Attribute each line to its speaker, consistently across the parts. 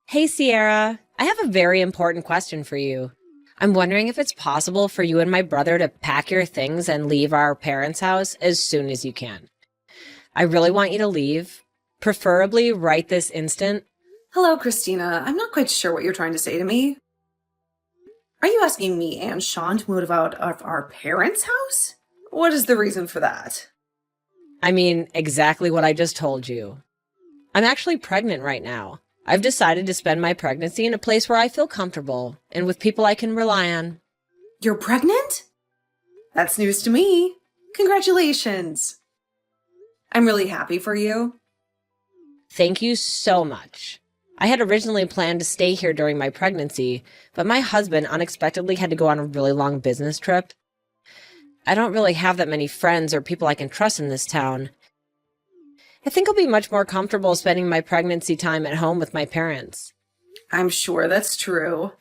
Speaker 1: Hey, Sierra, I have a very important question for you. I'm wondering if it's possible for you and my brother to pack your things and leave our parents' house as soon as you can. I really want you to leave, preferably right this instant.
Speaker 2: Hello, Christina. I'm not quite sure what you're trying to say to me. Are you asking me and Sean to move out of our parents' house? What is the reason for that?
Speaker 1: I mean, exactly what I just told you. I'm actually pregnant right now. I've decided to spend my pregnancy in a place where I feel comfortable and with people I can rely on.
Speaker 2: You're pregnant? That's news to me. Congratulations. I'm really happy for you.
Speaker 1: Thank you so much. I had originally planned to stay here during my pregnancy, but my husband unexpectedly had to go on a really long business trip. I don't really have that many friends or people I can trust in this town. I think I'll be much more comfortable spending my pregnancy time at home with my parents.
Speaker 2: I'm sure that's true.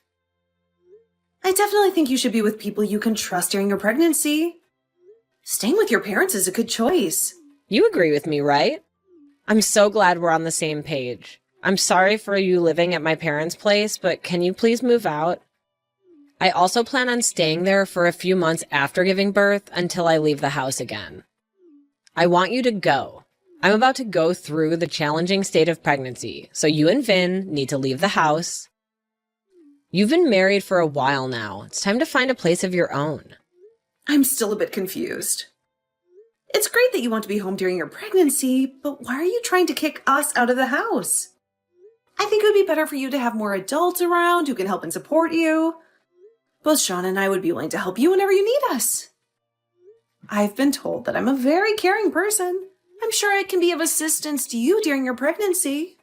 Speaker 2: I definitely think you should be with people you can trust during your pregnancy. Staying with your parents is a good choice.
Speaker 1: You agree with me, right? I'm so glad we're on the same page. I'm sorry for you living at my parents' place, but can you please move out? I also plan on staying there for a few months after giving birth until I leave the house again. I want you to go. I'm about to go through the challenging state of pregnancy, so you and Vin need to leave the house. You've been married for a while now. It's time to find a place of your own.
Speaker 2: I'm still a bit confused. It's great that you want to be home during your pregnancy, but why are you trying to kick us out of the house? I think it would be better for you to have more adults around who can help and support you. Both Sean and I would be willing to help you whenever you need us. I've been told that I'm a very caring person. I'm sure I can be of assistance to you during your pregnancy.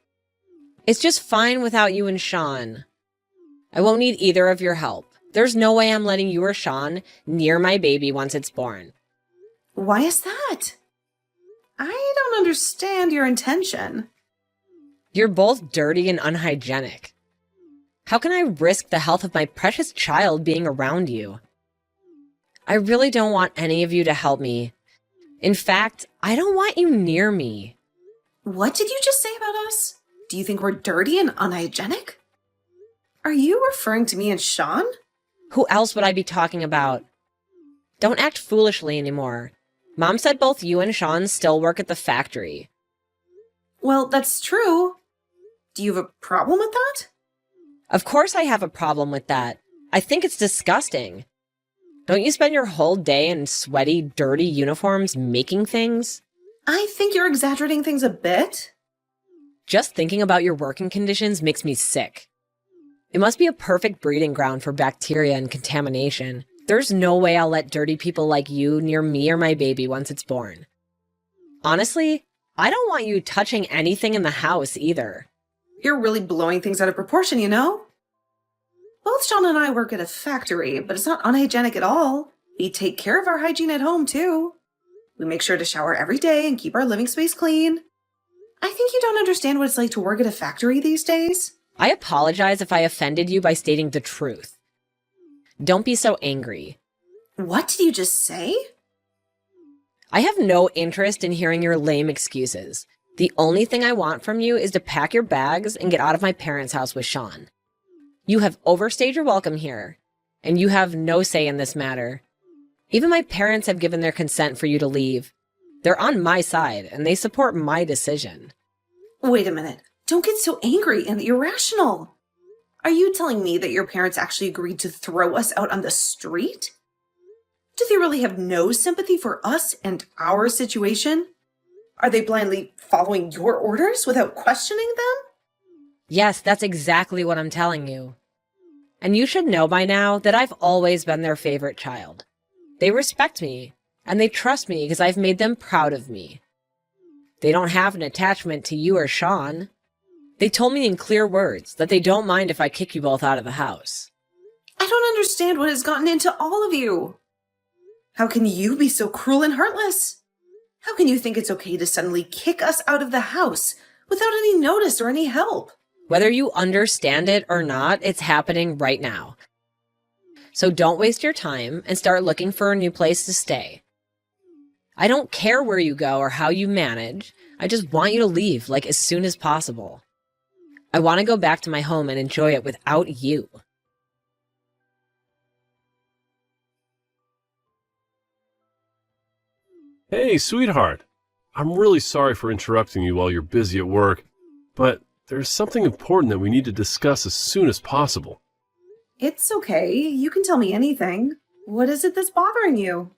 Speaker 1: It's just fine without you and Sean. I won't need either of your help. There's no way I'm letting you or Sean near my baby once it's born.
Speaker 2: Why is that? I don't understand your intention.
Speaker 1: You're both dirty and unhygienic. How can I risk the health of my precious child being around you? I really don't want any of you to help me. In fact, I don't want you near me.
Speaker 2: What did you just say about us? Do you think we're dirty and unhygienic? Are you referring to me and Sean?
Speaker 1: Who else would I be talking about? Don't act foolishly anymore. Mom said both you and Sean still work at the factory.
Speaker 2: Well, that's true. Do you have a problem with that?
Speaker 1: Of course I have a problem with that. I think it's disgusting. Don't you spend your whole day in sweaty, dirty uniforms making things?
Speaker 2: I think you're exaggerating things a bit.
Speaker 1: Just thinking about your working conditions makes me sick. It must be a perfect breeding ground for bacteria and contamination. There's no way I'll let dirty people like you near me or my baby once it's born. Honestly, I don't want you touching anything in the house either.
Speaker 2: You're really blowing things out of proportion, you know? Both Sean and I work at a factory, but it's not unhygienic at all. We take care of our hygiene at home, too. We make sure to shower every day and keep our living space clean. I think you don't understand what it's like to work at a factory these days.
Speaker 1: I apologize if I offended you by stating the truth. Don't be so angry.
Speaker 2: What did you just say?
Speaker 1: I have no interest in hearing your lame excuses. The only thing I want from you is to pack your bags and get out of my parents' house with Sean. You have overstayed your welcome here, and you have no say in this matter. Even my parents have given their consent for you to leave. They're on my side, and they support my decision.
Speaker 2: Wait a minute. Don't get so angry and irrational. Are you telling me that your parents actually agreed to throw us out on the street? Do they really have no sympathy for us and our situation? Are they blindly following your orders without questioning them?
Speaker 1: Yes, that's exactly what I'm telling you. And you should know by now that I've always been their favorite child. They respect me, and they trust me because I've made them proud of me. They don't have an attachment to you or Sean. They told me in clear words that they don't mind if I kick you both out of the house.
Speaker 2: I don't understand what has gotten into all of you. How can you be so cruel and heartless? How can you think it's okay to suddenly kick us out of the house without any notice or any help?
Speaker 1: Whether you understand it or not, it's happening right now. So don't waste your time and start looking for a new place to stay. I don't care where you go or how you manage. I just want you to leave, like, as soon as possible. I want to go back to my home and enjoy it without you.
Speaker 3: Hey, sweetheart. I'm really sorry for interrupting you while you're busy at work, but there's something important that we need to discuss as soon as possible.
Speaker 2: It's okay. You can tell me anything. What is it that's bothering you?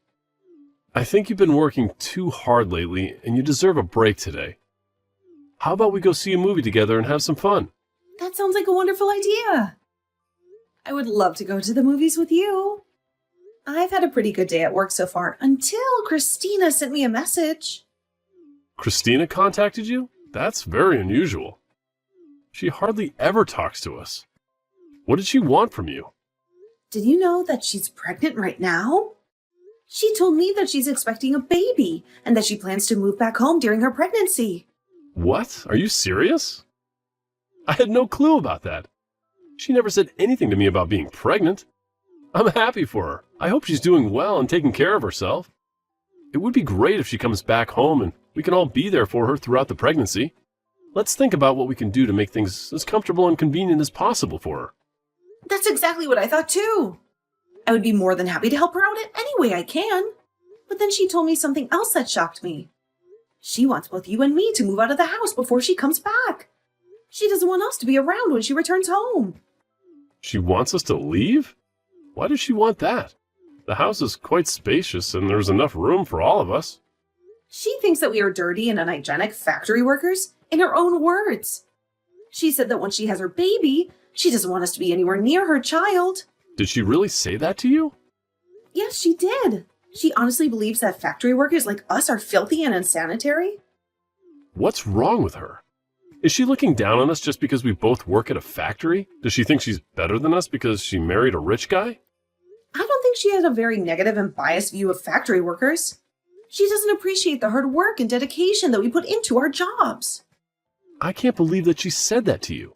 Speaker 3: I think you've been working too hard lately, and you deserve a break today. How about we go see a movie together and have some fun?
Speaker 2: That sounds like a wonderful idea. I would love to go to the movies with you. I've had a pretty good day at work so far until Christina sent me a message.
Speaker 3: Christina contacted you? That's very unusual. She hardly ever talks to us. What did she want from you?
Speaker 2: Did you know that she's pregnant right now? She told me that she's expecting a baby and that she plans to move back home during her pregnancy.
Speaker 3: What? Are you serious? I had no clue about that. She never said anything to me about being pregnant. I'm happy for her. I hope she's doing well and taking care of herself. It would be great if she comes back home and we can all be there for her throughout the pregnancy. Let's think about what we can do to make things as comfortable and convenient as possible for her.
Speaker 2: That's exactly what I thought too. I would be more than happy to help her out in any way I can. But then she told me something else that shocked me. She wants both you and me to move out of the house before she comes back. She doesn't want us to be around when she returns home.
Speaker 3: She wants us to leave? Why does she want that? The house is quite spacious and there's enough room for all of us.
Speaker 2: She thinks that we are dirty and unhygienic factory workers, in her own words. She said that when she has her baby, she doesn't want us to be anywhere near her child.
Speaker 3: Did she really say that to you?
Speaker 2: Yes, she did. She honestly believes that factory workers like us are filthy and unsanitary.
Speaker 3: What's wrong with her? Is she looking down on us just because we both work at a factory? Does she think she's better than us because she married a rich guy?
Speaker 2: I don't think she has a very negative and biased view of factory workers. She doesn't appreciate the hard work and dedication that we put into our jobs.
Speaker 3: I can't believe that she said that to you.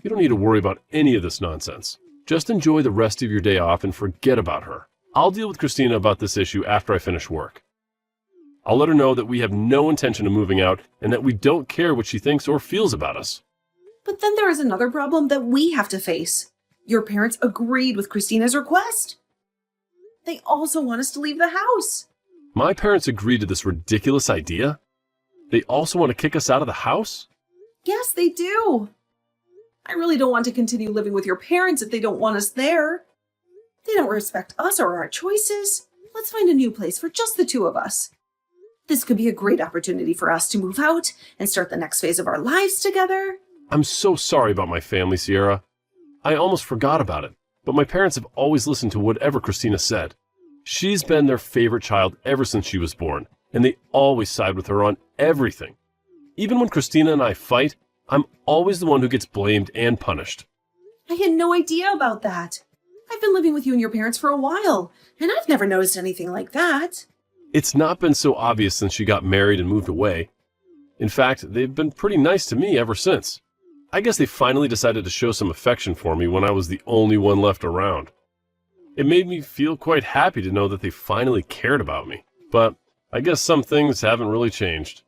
Speaker 3: You don't need to worry about any of this nonsense. Just enjoy the rest of your day off and forget about her. I'll deal with Christina about this issue after I finish work. I'll let her know that we have no intention of moving out and that we don't care what she thinks or feels about us.
Speaker 2: But then there is another problem that we have to face. Your parents agreed with Christina's request. They also want us to leave the house.
Speaker 3: My parents agreed to this ridiculous idea? They also want to kick us out of the house?
Speaker 2: Yes, they do. I really don't want to continue living with your parents if they don't want us there. They don't respect us or our choices. Let's find a new place for just the two of us. This could be a great opportunity for us to move out and start the next phase of our lives together.
Speaker 3: I'm so sorry about my family, Sierra. I almost forgot about it, but my parents have always listened to whatever Christina said. She's been their favorite child ever since she was born, and they always side with her on everything. Even when Christina and I fight, I'm always the one who gets blamed and punished.
Speaker 2: I had no idea about that. I've been living with you and your parents for a while, and I've never noticed anything like that.
Speaker 3: It's not been so obvious since she got married and moved away. In fact, they've been pretty nice to me ever since. I guess they finally decided to show some affection for me when I was the only one left around. It made me feel quite happy to know that they finally cared about me. But I guess some things haven't really changed.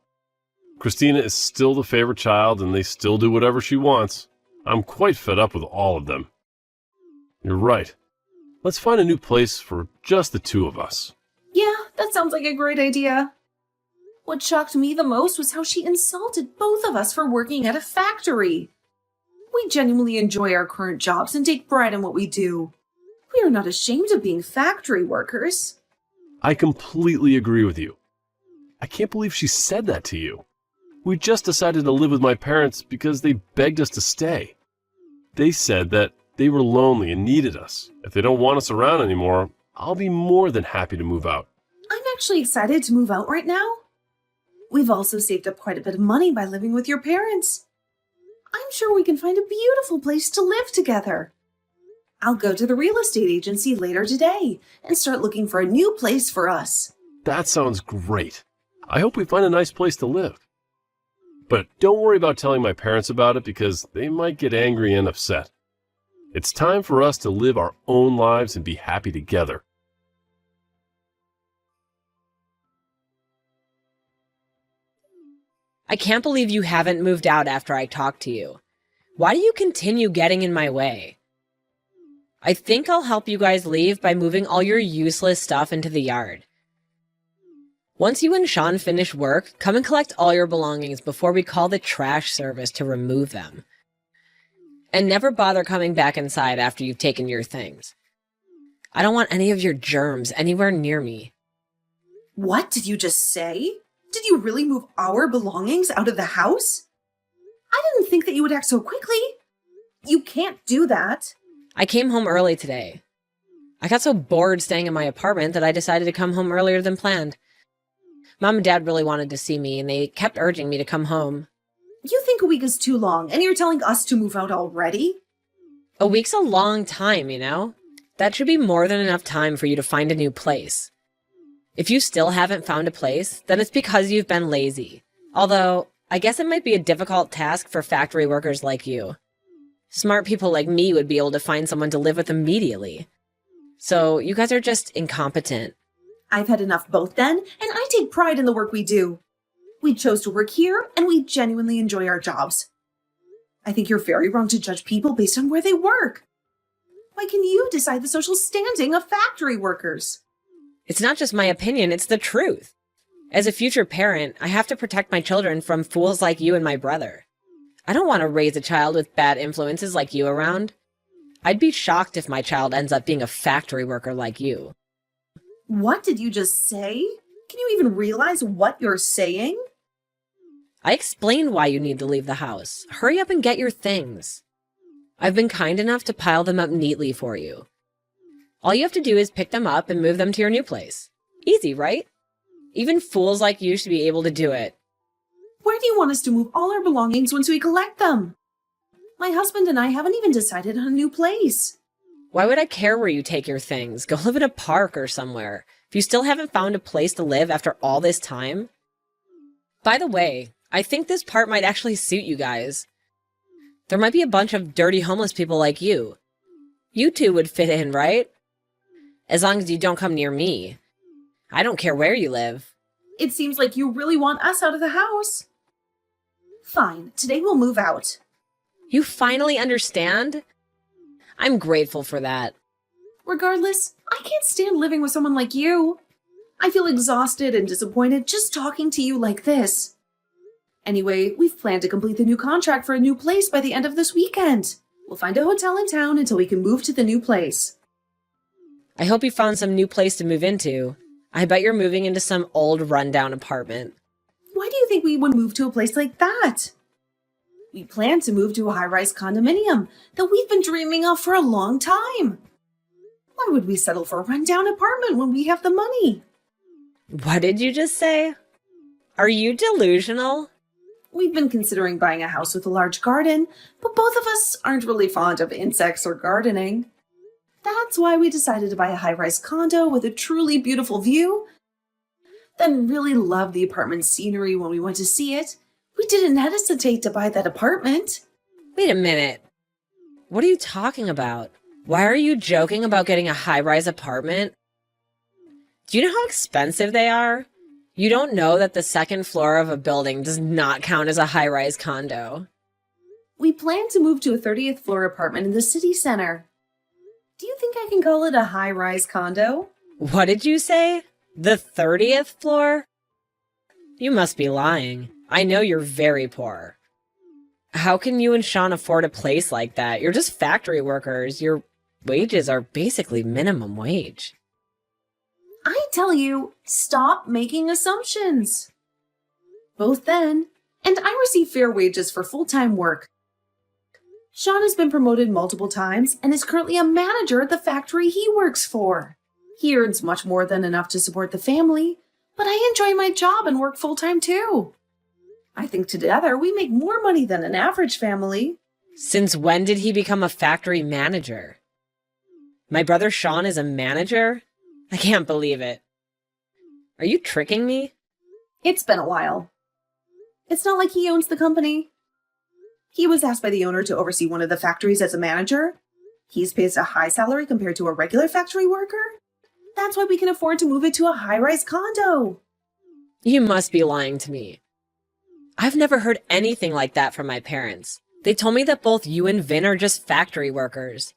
Speaker 3: Christina is still the favorite child and they still do whatever she wants. I'm quite fed up with all of them. You're right. Let's find a new place for just the two of us.
Speaker 2: Yeah, that sounds like a great idea. What shocked me the most was how she insulted both of us for working at a factory. We genuinely enjoy our current jobs and take pride in what we do. We are not ashamed of being factory workers.
Speaker 3: I completely agree with you. I can't believe she said that to you. We just decided to live with my parents because they begged us to stay. They said that they were lonely and needed us. If they don't want us around anymore, I'll be more than happy to move out.
Speaker 2: I'm actually excited to move out right now. We've also saved up quite a bit of money by living with your parents. I'm sure we can find a beautiful place to live together. I'll go to the real estate agency later today and start looking for a new place for us.
Speaker 3: That sounds great. I hope we find a nice place to live. But don't worry about telling my parents about it because they might get angry and upset. It's time for us to live our own lives and be happy together.
Speaker 1: I can't believe you haven't moved out after I talked to you. Why do you continue getting in my way? I think I'll help you guys leave by moving all your useless stuff into the yard. Once you and Sean finish work, come and collect all your belongings before we call the trash service to remove them. And never bother coming back inside after you've taken your things. I don't want any of your germs anywhere near me.
Speaker 2: What did you just say? Did you really move our belongings out of the house? I didn't think that you would act so quickly. You can't do that.
Speaker 1: I came home early today. I got so bored staying in my apartment that I decided to come home earlier than planned. Mom and Dad really wanted to see me, and they kept urging me to come home.
Speaker 2: You think a week is too long, and you're telling us to move out already?
Speaker 1: A week's a long time, you know? That should be more than enough time for you to find a new place. If you still haven't found a place, then it's because you've been lazy. Although, I guess it might be a difficult task for factory workers like you. Smart people like me would be able to find someone to live with immediately. So, you guys are just incompetent.
Speaker 2: I've had enough both then, and I take pride in the work we do. We chose to work here, and we genuinely enjoy our jobs. I think you're very wrong to judge people based on where they work. Why can you decide the social standing of factory workers?
Speaker 1: It's not just my opinion, it's the truth. As a future parent, I have to protect my children from fools like you and my brother. I don't want to raise a child with bad influences like you around. I'd be shocked if my child ends up being a factory worker like you.
Speaker 2: What did you just say? Can you even realize what you're saying?
Speaker 1: I explained why you need to leave the house. Hurry up and get your things. I've been kind enough to pile them up neatly for you. All you have to do is pick them up and move them to your new place. Easy, right? Even fools like you should be able to do it.
Speaker 2: Where do you want us to move all our belongings once we collect them? My husband and I haven't even decided on a new place.
Speaker 1: Why would I care where you take your things? Go live in a park or somewhere. If you still haven't found a place to live after all this time. By the way, I think this part might actually suit you guys. There might be a bunch of dirty homeless people like you. You two would fit in, right? As long as you don't come near me. I don't care where you live.
Speaker 2: It seems like you really want us out of the house. Fine, today we'll move out.
Speaker 1: You finally understand? I'm grateful for that.
Speaker 2: Regardless, I can't stand living with someone like you. I feel exhausted and disappointed just talking to you like this. Anyway, we've planned to complete the new contract for a new place by the end of this weekend. We'll find a hotel in town until we can move to the new place.
Speaker 1: I hope you found some new place to move into. I bet you're moving into some old rundown apartment.
Speaker 2: Why do you think we would move to a place like that? We plan to move to a high-rise condominium that we've been dreaming of for a long time. Why would we settle for a rundown apartment when we have the money?
Speaker 1: What did you just say? Are you delusional?
Speaker 2: We've been considering buying a house with a large garden, but both of us aren't really fond of insects or gardening. That's why we decided to buy a high-rise condo with a truly beautiful view. Then really loved the apartment scenery when we went to see it. We didn't hesitate to buy that apartment.
Speaker 1: Wait a minute. What are you talking about? Why are you joking about getting a high-rise apartment? Do you know how expensive they are? You don't know that the second floor of a building does not count as a high-rise condo.
Speaker 2: We plan to move to a 30th floor apartment in the city center. Do you think I can call it a high-rise condo?
Speaker 1: What did you say? The 30th floor? You must be lying. I know you're very poor. How can you and Sean afford a place like that? You're just factory workers. Your wages are basically minimum wage.
Speaker 2: I tell you, stop making assumptions. Both then, and I receive fair wages for full-time work. Sean has been promoted multiple times and is currently a manager at the factory he works for. He earns much more than enough to support the family, but I enjoy my job and work full-time too. I think together we make more money than an average family.
Speaker 1: Since when did he become a factory manager? My brother Sean is a manager? I can't believe it. Are you tricking me?
Speaker 2: It's been a while. It's not like he owns the company. He was asked by the owner to oversee one of the factories as a manager. He's paid a high salary compared to a regular factory worker. That's why we can afford to move it to a high-rise condo.
Speaker 1: You must be lying to me. I've never heard anything like that from my parents. They told me that both you and Vin are just factory workers.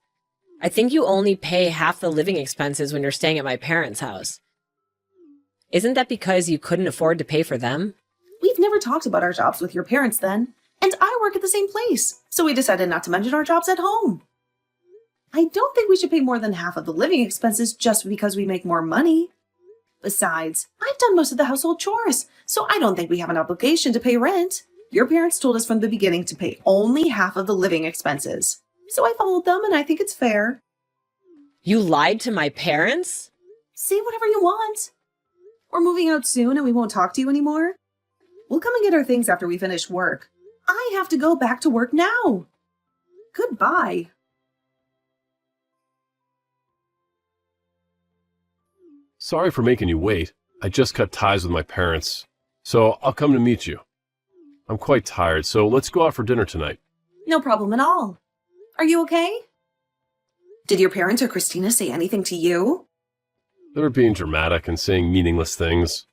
Speaker 1: I think you only pay half the living expenses when you're staying at my parents' house. Isn't that because you couldn't afford to pay for them?
Speaker 2: We've never talked about our jobs with your parents then, and I work at the same place, so we decided not to mention our jobs at home. I don't think we should pay more than half of the living expenses just because we make more money. Besides, I've done most of the household chores, so I don't think we have an obligation to pay rent. Your parents told us from the beginning to pay only half of the living expenses. So I followed them, and I think it's fair.
Speaker 1: You lied to my parents?
Speaker 2: Say whatever you want. We're moving out soon, and we won't talk to you anymore. We'll come and get our things after we finish work. I have to go back to work now. Goodbye.
Speaker 3: Sorry for making you wait. I just cut ties with my parents, so I'll come to meet you. I'm quite tired, so let's go out for dinner tonight.
Speaker 2: No problem at all. Are you okay? Did your parents or Christina say anything to you?
Speaker 3: They were being dramatic and saying meaningless things.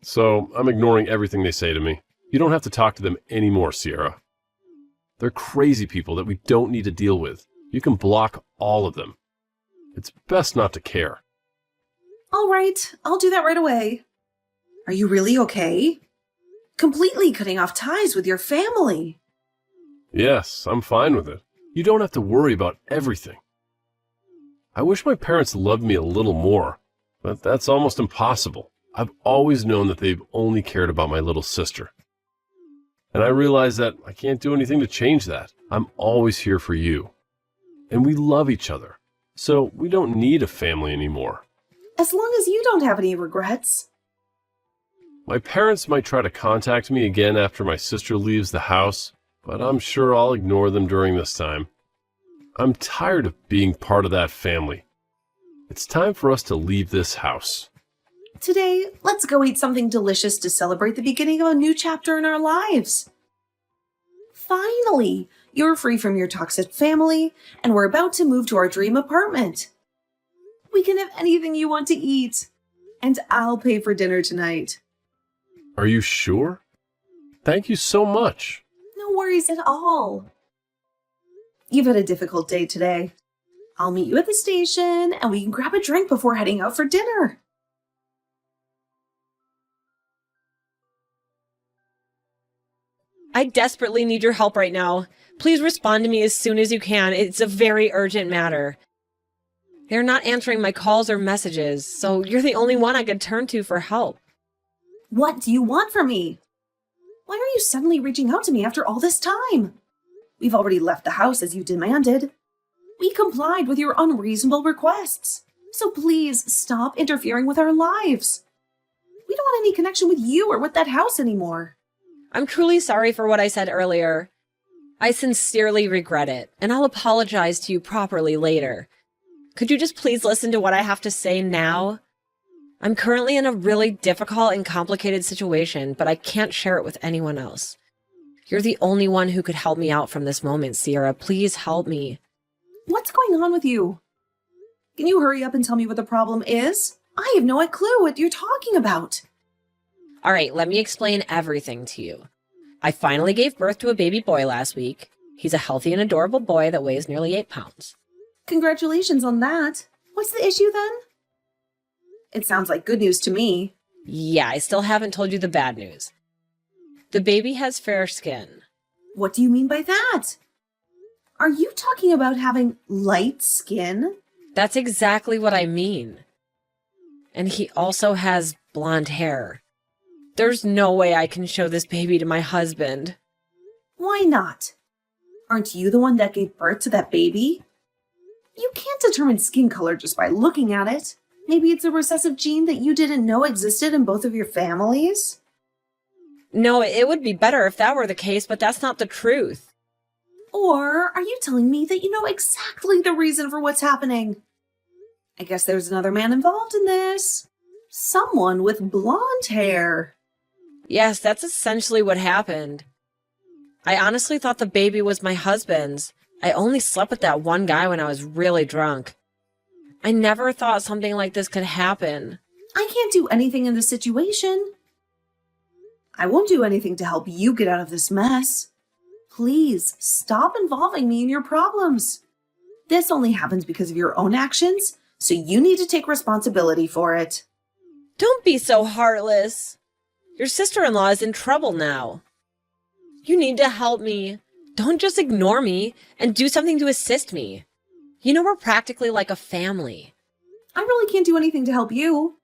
Speaker 3: So I'm ignoring everything they say to me. You don't have to talk to them anymore, Sierra. They're crazy people that we don't need to deal with. You can block all of them. It's best not to care.
Speaker 2: All right, I'll do that right away. Are you really okay? Completely cutting off ties with your family.
Speaker 3: Yes, I'm fine with it. You don't have to worry about everything. I wish my parents loved me a little more, but that's almost impossible. I've always known that they've only cared about my little sister. And I realize that I can't do anything to change that. I'm always here for you. And we love each other, so we don't need a family anymore.
Speaker 2: As long as you don't have any regrets.
Speaker 3: My parents might try to contact me again after my sister leaves the house, but I'm sure I'll ignore them during this time. I'm tired of being part of that family. It's time for us to leave this house.
Speaker 2: Today, let's go eat something delicious to celebrate the beginning of a new chapter in our lives. Finally, you're free from your toxic family, and we're about to move to our dream apartment. We can have anything you want to eat, and I'll pay for dinner tonight.
Speaker 3: Are you sure? Thank you so much.
Speaker 2: No worries at all. You've had a difficult day today. I'll meet you at the station, and we can grab a drink before heading out for dinner.
Speaker 1: I desperately need your help right now. Please respond to me as soon as you can. It's a very urgent matter. They're not answering my calls or messages, so you're the only one I could turn to for help.
Speaker 2: What do you want from me? Why are you suddenly reaching out to me after all this time? We've already left the house as you demanded. We complied with your unreasonable requests. So please stop interfering with our lives. We don't want any connection with you or with that house anymore.
Speaker 1: I'm truly sorry for what I said earlier. I sincerely regret it, and I'll apologize to you properly later. Could you just please listen to what I have to say now? I'm currently in a really difficult and complicated situation, but I can't share it with anyone else. You're the only one who could help me out from this moment, Sierra. Please help me.
Speaker 2: What's going on with you? Can you hurry up and tell me what the problem is? I have no clue what you're talking about.
Speaker 1: All right, let me explain everything to you. I finally gave birth to a baby boy last week. He's a healthy and adorable boy that weighs nearly 8 pounds.
Speaker 2: Congratulations on that. What's the issue then? It sounds like good news to me.
Speaker 1: Yeah, I still haven't told you the bad news. The baby has fair skin.
Speaker 2: What do you mean by that? Are you talking about having light skin?
Speaker 1: That's exactly what I mean. And he also has blonde hair. There's no way I can show this baby to my husband.
Speaker 2: Why not? Aren't you the one that gave birth to that baby? You can't determine skin color just by looking at it. Maybe it's a recessive gene that you didn't know existed in both of your families?
Speaker 1: No, it would be better if that were the case, but that's not the truth.
Speaker 2: Or are you telling me that you know exactly the reason for what's happening? I guess there's another man involved in this. Someone with blonde hair.
Speaker 1: Yes, that's essentially what happened. I honestly thought the baby was my husband's. I only slept with that one guy when I was really drunk. I never thought something like this could happen.
Speaker 2: I can't do anything in this situation. I won't do anything to help you get out of this mess. Please stop involving me in your problems. This only happens because of your own actions, so you need to take responsibility for it.
Speaker 1: Don't be so heartless. Your sister-in-law is in trouble now. You need to help me. Don't just ignore me and do something to assist me. You know we're practically like a family.
Speaker 2: I really can't do anything to help you.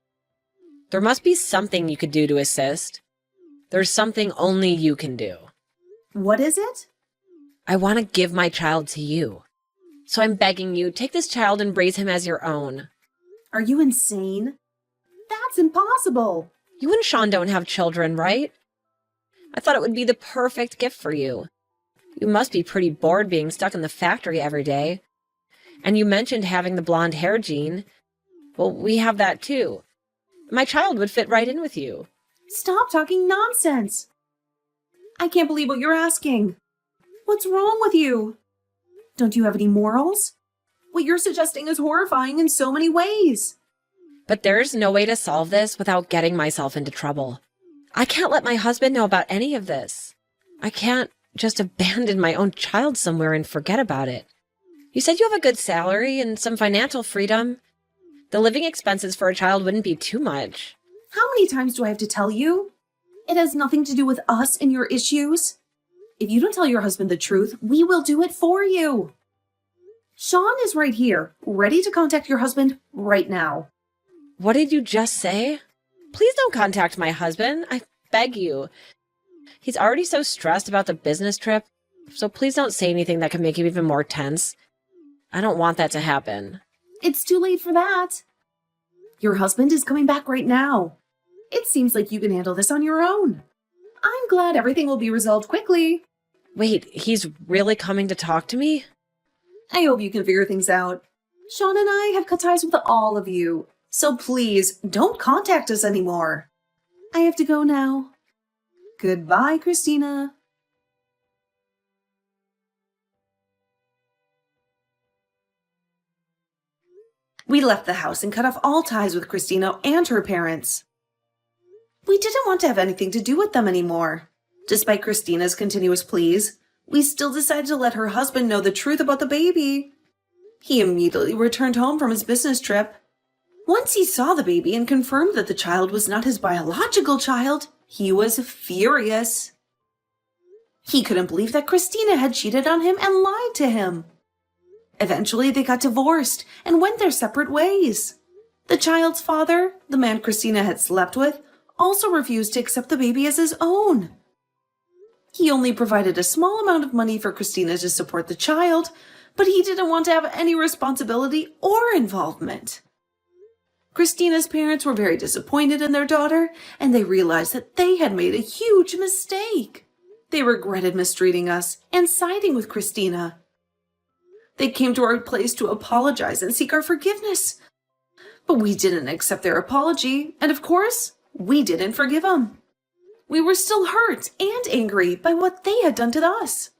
Speaker 1: There must be something you could do to assist. There's something only you can do.
Speaker 2: What is it?
Speaker 1: I want to give my child to you. So I'm begging you, take this child and raise him as your own.
Speaker 2: Are you insane? That's impossible.
Speaker 1: You and Sean don't have children, right? I thought it would be the perfect gift for you. You must be pretty bored being stuck in the factory every day. And you mentioned having the blonde hair gene. Well, we have that too. My child would fit right in with you.
Speaker 2: Stop talking nonsense. I can't believe what you're asking. What's wrong with you? Don't you have any morals? What you're suggesting is horrifying in so many ways.
Speaker 1: But there's no way to solve this without getting myself into trouble. I can't let my husband know about any of this. I can't just abandon my own child somewhere and forget about it. You said you have a good salary and some financial freedom. The living expenses for a child wouldn't be too much.
Speaker 2: How many times do I have to tell you? It has nothing to do with us and your issues. If you don't tell your husband the truth, we will do it for you. Sean is right here, ready to contact your husband right now.
Speaker 1: What did you just say? Please don't contact my husband. I beg you. He's already so stressed about the business trip, so please don't say anything that could make him even more tense. I don't want that to happen.
Speaker 2: It's too late for that. Your husband is coming back right now. It seems like you can handle this on your own. I'm glad everything will be resolved quickly.
Speaker 1: Wait, he's really coming to talk to me?
Speaker 2: I hope you can figure things out. Sean and I have cut ties with all of you, so please don't contact us anymore. I have to go now. Goodbye, Christina. We left the house and cut off all ties with Christina and her parents. We didn't want to have anything to do with them anymore. Despite Christina's continuous pleas, we still decided to let her husband know the truth about the baby. He immediately returned home from his business trip. Once he saw the baby and confirmed that the child was not his biological child, he was furious. He couldn't believe that Christina had cheated on him and lied to him. Eventually, they got divorced and went their separate ways. The child's father, the man Christina had slept with, also refused to accept the baby as his own. He only provided a small amount of money for Christina to support the child, but he didn't want to have any responsibility or involvement. Christina's parents were very disappointed in their daughter, and they realized that they had made a huge mistake. They regretted mistreating us and siding with Christina. They came to our place to apologize and seek our forgiveness. But we didn't accept their apology, and of course, we didn't forgive them. We were still hurt and angry by what they had done to us.